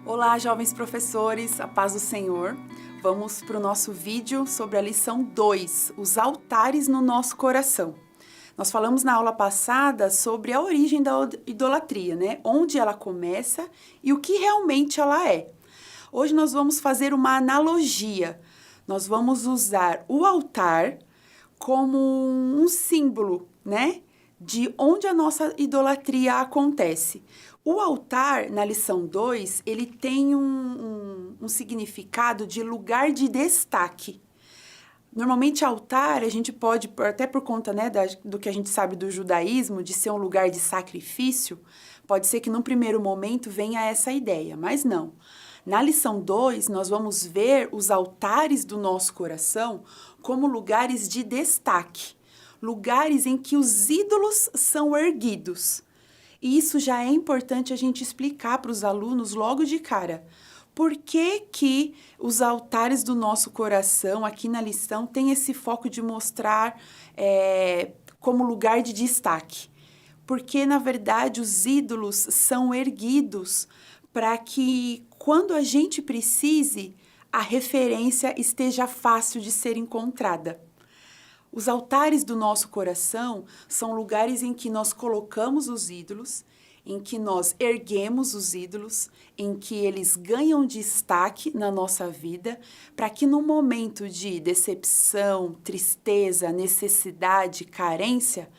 Olá, jovens professores, a paz do Senhor. Vamos para o nosso vídeo sobre a lição 2, os altares no nosso coração. Nós falamos na aula passada sobre a origem da idolatria, né? Onde ela começa e o que realmente ela é. Hoje nós vamos fazer uma analogia. Nós vamos usar o altar como um símbolo, né? De onde a nossa idolatria acontece. O altar, na lição 2, ele tem um significado de lugar de destaque. Normalmente, altar, a gente pode, até por conta, né, do que a gente sabe do judaísmo, de ser um lugar de sacrifício, pode ser que num primeiro momento venha essa ideia, mas não. Na lição 2, nós vamos ver os altares do nosso coração como lugares de destaque, lugares em que os ídolos são erguidos. E isso já é importante a gente explicar para os alunos logo de cara. Por que os altares do nosso coração, aqui na lição, tem esse foco de mostrar como lugar de destaque? Porque, na verdade, os ídolos são erguidos para que, quando a gente precise, a referência esteja fácil de ser encontrada. Os altares do nosso coração são lugares em que nós colocamos os ídolos, em que nós erguemos os ídolos, em que eles ganham destaque na nossa vida, para que no momento de decepção, tristeza, necessidade, carência,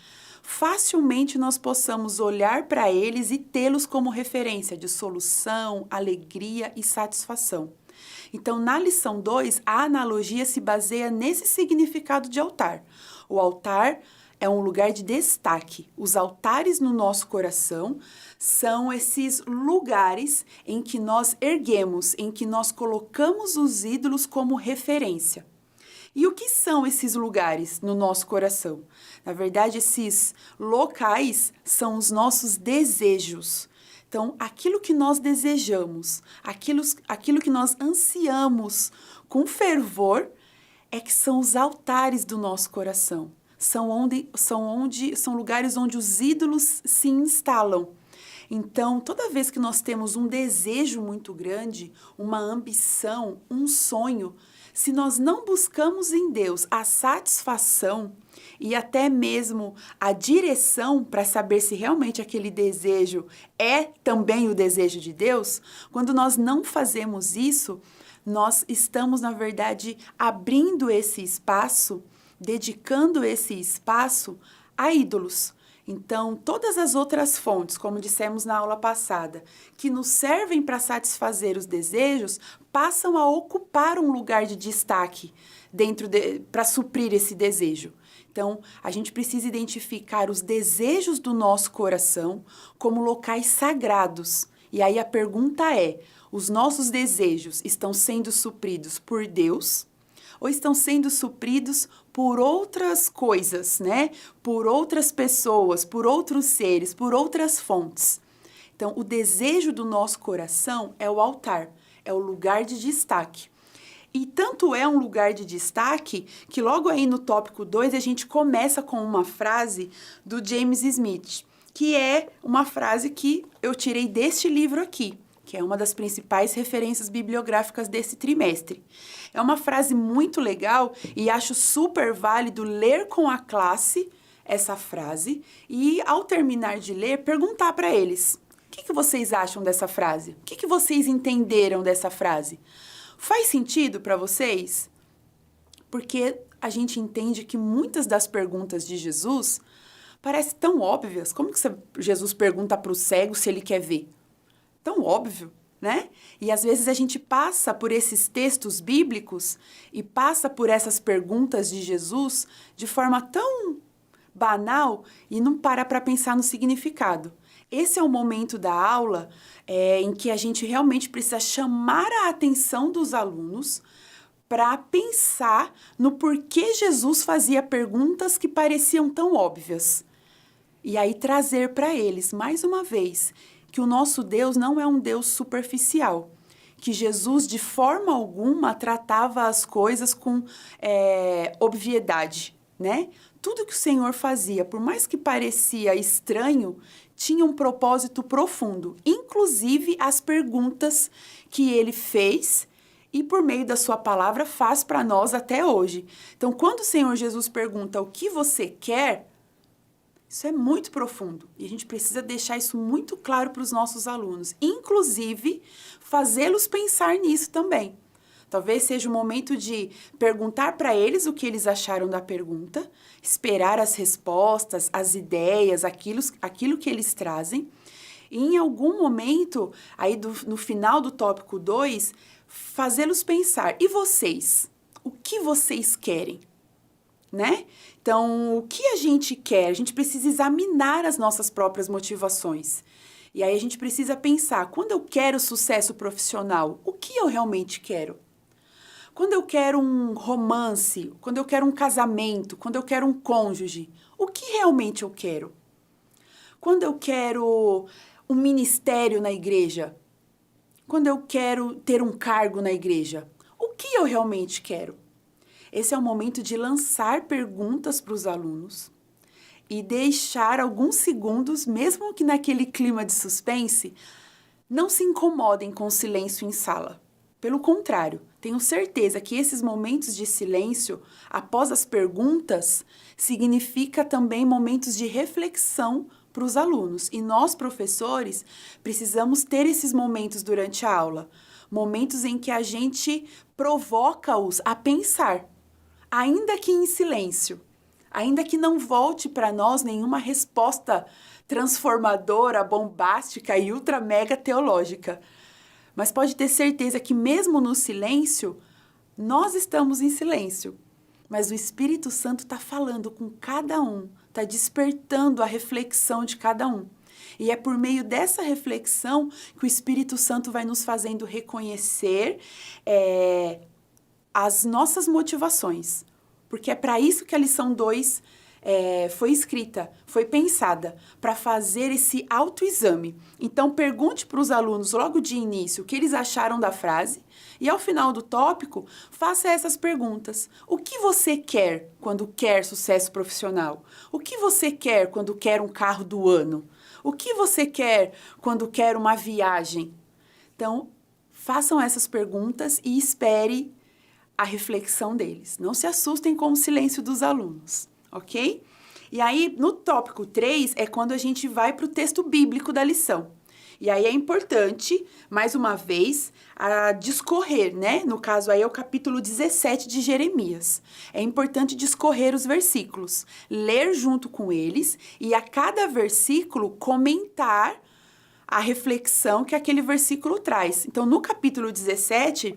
facilmente nós possamos olhar para eles e tê-los como referência de solução, alegria e satisfação. Então, na lição 2, a analogia se baseia nesse significado de altar. O altar é um lugar de destaque. Os altares no nosso coração são esses lugares em que nós erguemos, em que nós colocamos os ídolos como referência. E o que são esses lugares no nosso coração? Na verdade, esses locais são os nossos desejos. Então, aquilo que nós desejamos, aquilo que nós ansiamos com fervor, que são os altares do nosso coração. São lugares onde os ídolos se instalam. Então, toda vez que nós temos um desejo muito grande, uma ambição, um sonho, se nós não buscamos em Deus a satisfação e até mesmo a direção para saber se realmente aquele desejo é também o desejo de Deus, quando nós não fazemos isso, nós estamos, na verdade, abrindo esse espaço, dedicando esse espaço a ídolos. Então, todas as outras fontes, como dissemos na aula passada, que nos servem para satisfazer os desejos, passam a ocupar um lugar de destaque para suprir esse desejo. Então, a gente precisa identificar os desejos do nosso coração como locais sagrados. E aí a pergunta é: os nossos desejos estão sendo supridos por Deus ou estão sendo supridos por outras coisas, né? Por outras pessoas, por outros seres, por outras fontes? Então, o desejo do nosso coração é o altar, é o lugar de destaque. E tanto é um lugar de destaque que logo aí no tópico 2 a gente começa com uma frase do James Smith, que é uma frase que eu tirei deste livro aqui, que é uma das principais referências bibliográficas desse trimestre. É uma frase muito legal e acho super válido ler com a classe essa frase e, ao terminar de ler, perguntar para eles: o que vocês acham dessa frase? O que vocês entenderam dessa frase? Faz sentido para vocês? Porque a gente entende que muitas das perguntas de Jesus parecem tão óbvias. Como que Jesus pergunta para o cego se ele quer ver? Tão óbvio, né? E às vezes a gente passa por esses textos bíblicos e passa por essas perguntas de Jesus de forma tão banal e não para pensar no significado. Esse é o momento da aula em que a gente realmente precisa chamar a atenção dos alunos para pensar no porquê Jesus fazia perguntas que pareciam tão óbvias. E aí trazer para eles, mais uma vez, que o nosso Deus não é um Deus superficial, que Jesus de forma alguma tratava as coisas com obviedade, né? Tudo que o Senhor fazia, por mais que parecia estranho, tinha um propósito profundo, inclusive as perguntas que ele fez e por meio da sua palavra faz para nós até hoje. Então, quando o Senhor Jesus pergunta o que você quer, isso é muito profundo e a gente precisa deixar isso muito claro para os nossos alunos, inclusive fazê-los pensar nisso também. Talvez seja o momento de perguntar para eles o que eles acharam da pergunta, esperar as respostas, as ideias, aquilo que eles trazem. E em algum momento, aí no final do tópico 2, fazê-los pensar, e vocês? O que vocês querem? Né? Então, o que a gente quer? A gente precisa examinar as nossas próprias motivações. E aí a gente precisa pensar, quando eu quero sucesso profissional, o que eu realmente quero? Quando eu quero um romance, quando eu quero um casamento, quando eu quero um cônjuge, o que realmente eu quero? Quando eu quero um ministério na igreja, quando eu quero ter um cargo na igreja, o que eu realmente quero? Esse é o momento de lançar perguntas para os alunos e deixar alguns segundos, mesmo que naquele clima de suspense, não se incomodem com o silêncio em sala. Pelo contrário, tenho certeza que esses momentos de silêncio, após as perguntas, significa também momentos de reflexão para os alunos. E nós, professores, precisamos ter esses momentos durante a aula. Momentos em que a gente provoca-os a pensar, ainda que em silêncio. Ainda que não volte para nós nenhuma resposta transformadora, bombástica e ultra mega teológica. Mas pode ter certeza que mesmo no silêncio, nós estamos em silêncio. Mas o Espírito Santo está falando com cada um, está despertando a reflexão de cada um. E é por meio dessa reflexão que o Espírito Santo vai nos fazendo reconhecer as nossas motivações. Porque é para isso que a lição 2 foi escrita, foi pensada, para fazer esse autoexame. Então, pergunte para os alunos logo de início o que eles acharam da frase e, ao final do tópico, faça essas perguntas. O que você quer quando quer sucesso profissional? O que você quer quando quer um carro do ano? O que você quer quando quer uma viagem? Então, façam essas perguntas e espere a reflexão deles. Não se assustem com o silêncio dos alunos, ok? E aí, no tópico 3, é quando a gente vai para o texto bíblico da lição. E aí é importante, mais uma vez, discorrer, né? No caso aí é o capítulo 17 de Jeremias. É importante discorrer os versículos, ler junto com eles e a cada versículo comentar a reflexão que aquele versículo traz. Então, no capítulo 17...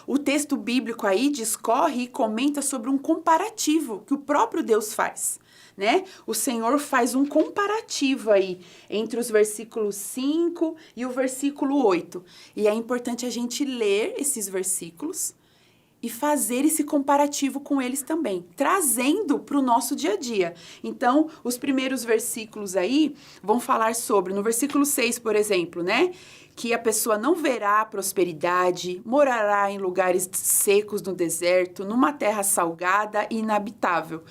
o texto bíblico aí discorre e comenta sobre um comparativo que o próprio Deus faz, né? O Senhor faz um comparativo aí entre os versículos 5 e o versículo 8. E é importante a gente ler esses versículos e fazer esse comparativo com eles também, trazendo para o nosso dia a dia. Então, os primeiros versículos aí vão falar sobre, no versículo 6, por exemplo, né? Que a pessoa não verá prosperidade, morará em lugares secos no deserto, numa terra salgada e inabitável.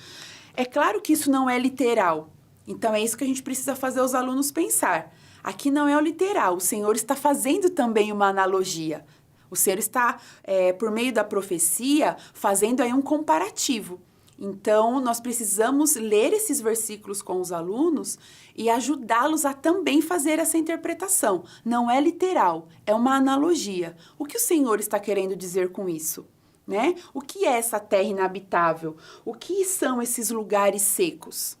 É claro que isso não é literal. Então, é isso que a gente precisa fazer os alunos pensar. Aqui não é o literal, o Senhor está fazendo também uma analogia. O Senhor está, por meio da profecia, fazendo aí um comparativo. Então, nós precisamos ler esses versículos com os alunos e ajudá-los a também fazer essa interpretação. Não é literal, é uma analogia. O que o Senhor está querendo dizer com isso? Né? O que é essa terra inabitável? O que são esses lugares secos?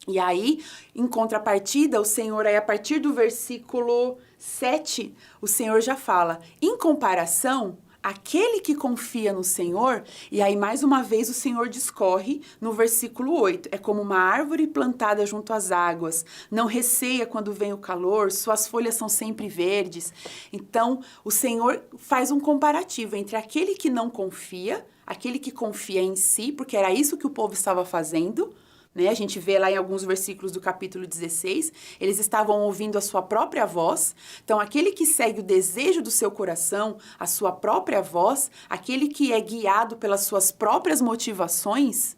E aí, em contrapartida, o Senhor, aí, a partir do versículo 7, o Senhor já fala, em comparação, aquele que confia no Senhor, e aí mais uma vez o Senhor discorre no versículo 8, é como uma árvore plantada junto às águas, não receia quando vem o calor, suas folhas são sempre verdes. Então, o Senhor faz um comparativo entre aquele que não confia, aquele que confia em si, porque era isso que o povo estava fazendo, né? A gente vê lá em alguns versículos do capítulo 16, eles estavam ouvindo a sua própria voz. Então, aquele que segue o desejo do seu coração, a sua própria voz, aquele que é guiado pelas suas próprias motivações,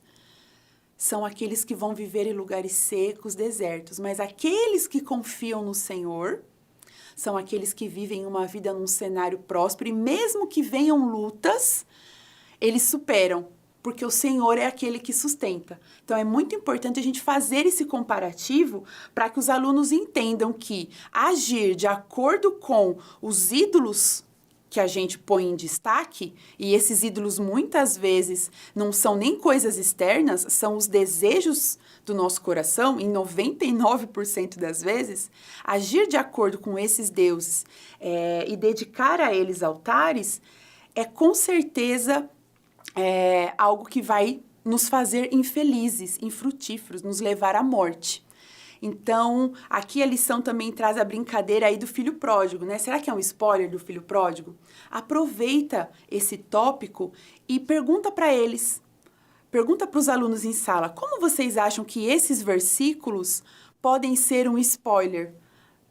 são aqueles que vão viver em lugares secos, desertos, mas aqueles que confiam no Senhor são aqueles que vivem uma vida num cenário próspero e mesmo que venham lutas, eles superam, porque o Senhor é aquele que sustenta. Então, é muito importante a gente fazer esse comparativo para que os alunos entendam que agir de acordo com os ídolos que a gente põe em destaque, e esses ídolos muitas vezes não são nem coisas externas, são os desejos do nosso coração, em 99% das vezes, agir de acordo com esses deuses e dedicar a eles altares, é com certeza algo que vai nos fazer infelizes, infrutíferos, nos levar à morte. Então, aqui a lição também traz a brincadeira aí do filho pródigo, né? Será que é um spoiler do filho pródigo? Aproveita esse tópico e pergunta para eles, pergunta para os alunos em sala, como vocês acham que esses versículos podem ser um spoiler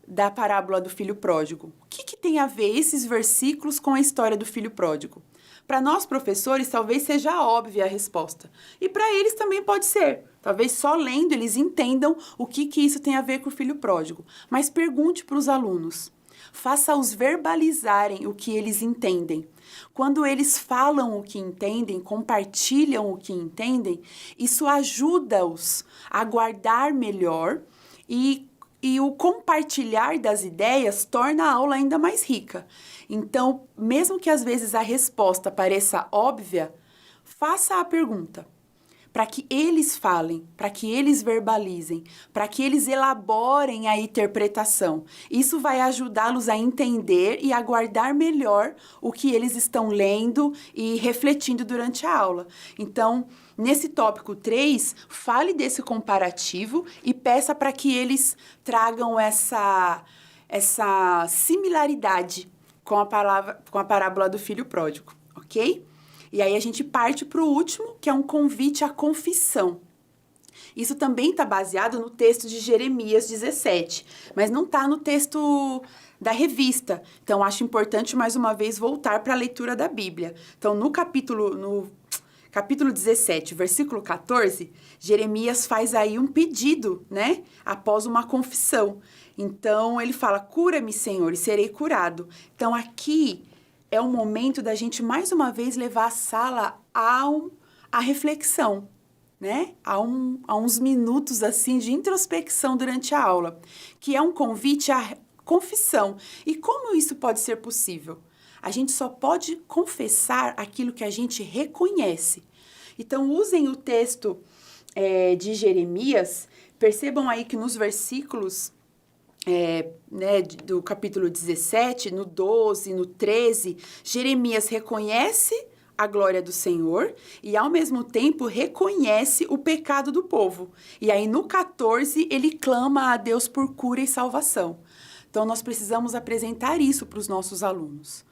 da parábola do filho pródigo? O que tem a ver esses versículos com a história do filho pródigo? Para nós, professores, talvez seja óbvia a resposta. E para eles também pode ser. Talvez só lendo eles entendam o que isso tem a ver com o filho pródigo. Mas pergunte para os alunos. Faça-os verbalizarem o que eles entendem. Quando eles falam o que entendem, compartilham o que entendem, isso ajuda-os a guardar melhor e o compartilhar das ideias torna a aula ainda mais rica. Então, mesmo que às vezes a resposta pareça óbvia, faça a pergunta, para que eles falem, para que eles verbalizem, para que eles elaborem a interpretação. Isso vai ajudá-los a entender e a guardar melhor o que eles estão lendo e refletindo durante a aula. Então, nesse tópico 3, fale desse comparativo e peça para que eles tragam essa similaridade com a parábola do filho pródigo, ok? E aí a gente parte para o último, que é um convite à confissão. Isso também está baseado no texto de Jeremias 17, mas não está no texto da revista. Então, acho importante, mais uma vez, voltar para a leitura da Bíblia. Então, no capítulo 17, versículo 14, Jeremias faz aí um pedido, né? Após uma confissão. Então, ele fala, cura-me, Senhor, e serei curado. Então, aqui é o momento da gente, mais uma vez, levar a sala à reflexão, né? A uns minutos, assim, de introspecção durante a aula, que é um convite à confissão. E como isso pode ser possível? A gente só pode confessar aquilo que a gente reconhece. Então, usem o texto de Jeremias, percebam aí que nos versículos do capítulo 17, no 12, no 13, Jeremias reconhece a glória do Senhor e, ao mesmo tempo, reconhece o pecado do povo. E aí, no 14, ele clama a Deus por cura e salvação. Então, nós precisamos apresentar isso para os nossos alunos.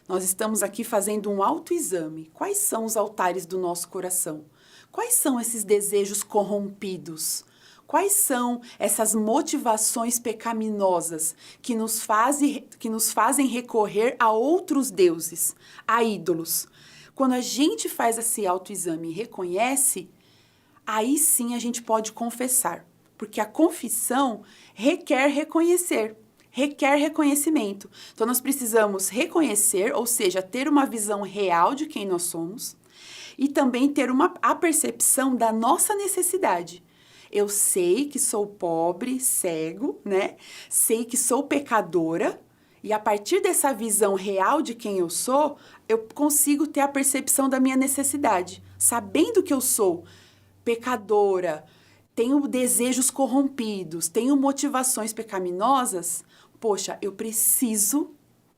Nós estamos aqui fazendo um autoexame. Quais são os altares do nosso coração? Quais são esses desejos corrompidos? Quais são essas motivações pecaminosas que nos fazem recorrer a outros deuses, a ídolos? Quando a gente faz esse autoexame e reconhece, aí sim a gente pode confessar, porque a confissão requer reconhecer, requer reconhecimento. Então, nós precisamos reconhecer, ou seja, ter uma visão real de quem nós somos e também ter a percepção da nossa necessidade. Eu sei que sou pobre, cego, né? Sei que sou pecadora e a partir dessa visão real de quem eu sou, eu consigo ter a percepção da minha necessidade. Sabendo que eu sou pecadora, tenho desejos corrompidos, tenho motivações pecaminosas, poxa, eu preciso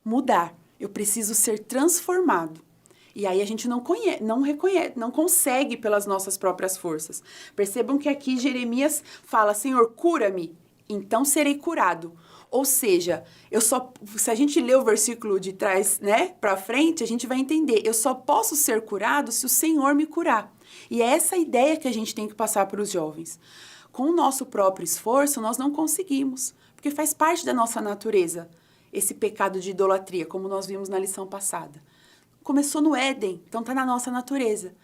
mudar, eu preciso ser transformado. E aí a gente não reconhece, não consegue pelas nossas próprias forças. Percebam que aqui Jeremias fala, Senhor, cura-me, então serei curado. Ou seja, se a gente ler o versículo de trás, né, para frente, a gente vai entender, eu só posso ser curado se o Senhor me curar. E é essa ideia que a gente tem que passar para os jovens. Com o nosso próprio esforço, nós não conseguimos, porque faz parte da nossa natureza, esse pecado de idolatria, como nós vimos na lição passada. Começou no Éden, então está na nossa natureza.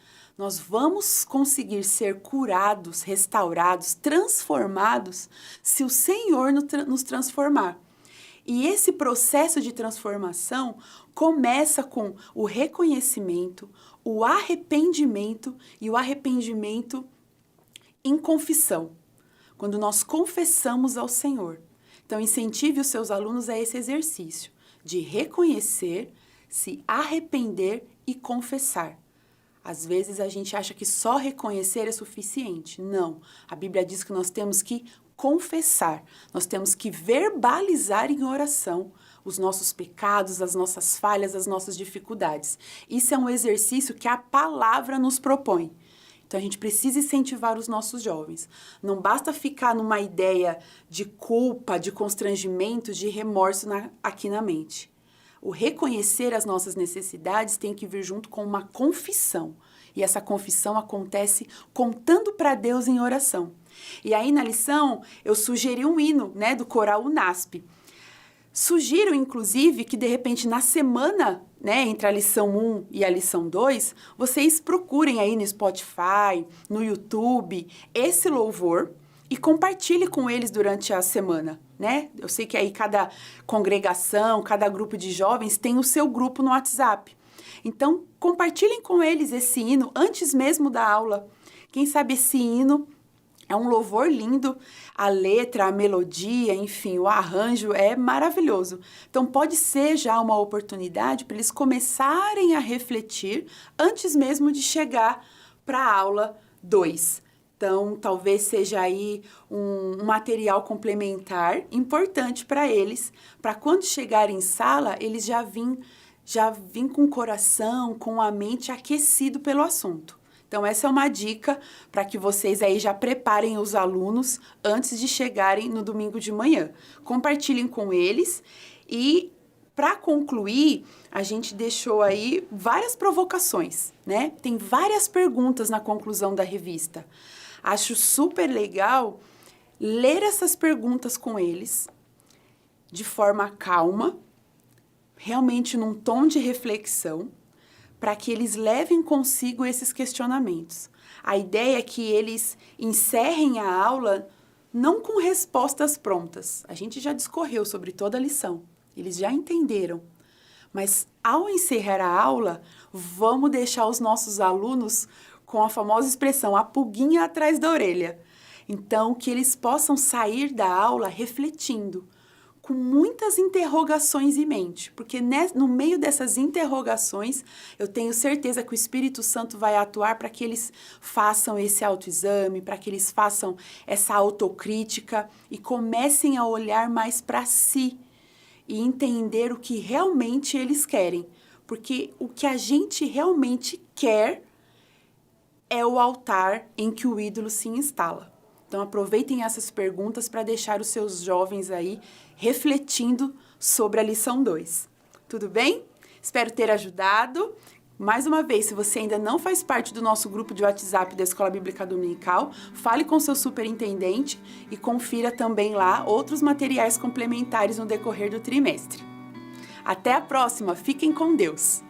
Nós vamos conseguir ser curados, restaurados, transformados, se o Senhor nos transformar. E esse processo de transformação começa com o reconhecimento, o arrependimento e o arrependimento em confissão, quando nós confessamos ao Senhor. Então, incentive os seus alunos a esse exercício de reconhecer, se arrepender e confessar. Às vezes a gente acha que só reconhecer é suficiente. Não, a Bíblia diz que nós temos que confessar, nós temos que verbalizar em oração os nossos pecados, as nossas falhas, as nossas dificuldades. Isso é um exercício que a palavra nos propõe. Então, a gente precisa incentivar os nossos jovens. Não basta ficar numa ideia de culpa, de constrangimento, de remorso aqui na mente. O reconhecer as nossas necessidades tem que vir junto com uma confissão. E essa confissão acontece contando para Deus em oração. E aí, na lição, eu sugeri um hino, do coral UNASP. Sugiro, inclusive, que de repente na semana, entre a lição 1 e a lição 2, vocês procurem aí no Spotify, no YouTube, esse louvor e compartilhe com eles durante a semana, Eu sei que aí cada congregação, cada grupo de jovens tem o seu grupo no WhatsApp. Então, compartilhem com eles esse hino antes mesmo da aula. Quem sabe esse hino é um louvor lindo, a letra, a melodia, enfim, o arranjo é maravilhoso. Então, pode ser já uma oportunidade para eles começarem a refletir antes mesmo de chegar para a aula 2. Então, talvez seja aí um material complementar importante para eles, para quando chegarem em sala, eles já vêm com o coração, com a mente aquecido pelo assunto. Então, essa é uma dica para que vocês aí já preparem os alunos antes de chegarem no domingo de manhã. Compartilhem com eles e, para concluir, a gente deixou aí várias provocações, Tem várias perguntas na conclusão da revista. Acho super legal ler essas perguntas com eles de forma calma, realmente num tom de reflexão, para que eles levem consigo esses questionamentos. A ideia é que eles encerrem a aula não com respostas prontas. A gente já discorreu sobre toda a lição, eles já entenderam. Mas, ao encerrar a aula, vamos deixar os nossos alunos com a famosa expressão, a pulguinha atrás da orelha. Então, que eles possam sair da aula refletindo, com muitas interrogações em mente, porque no meio dessas interrogações, eu tenho certeza que o Espírito Santo vai atuar para que eles façam esse autoexame, para que eles façam essa autocrítica e comecem a olhar mais para si e entender o que realmente eles querem, porque o que a gente realmente quer é o altar em que o ídolo se instala. Então, aproveitem essas perguntas para deixar os seus jovens aí refletindo sobre a lição 2. Tudo bem? Espero ter ajudado. Mais uma vez, se você ainda não faz parte do nosso grupo de WhatsApp da Escola Bíblica Dominical, fale com seu superintendente e confira também lá outros materiais complementares no decorrer do trimestre. Até a próxima! Fiquem com Deus!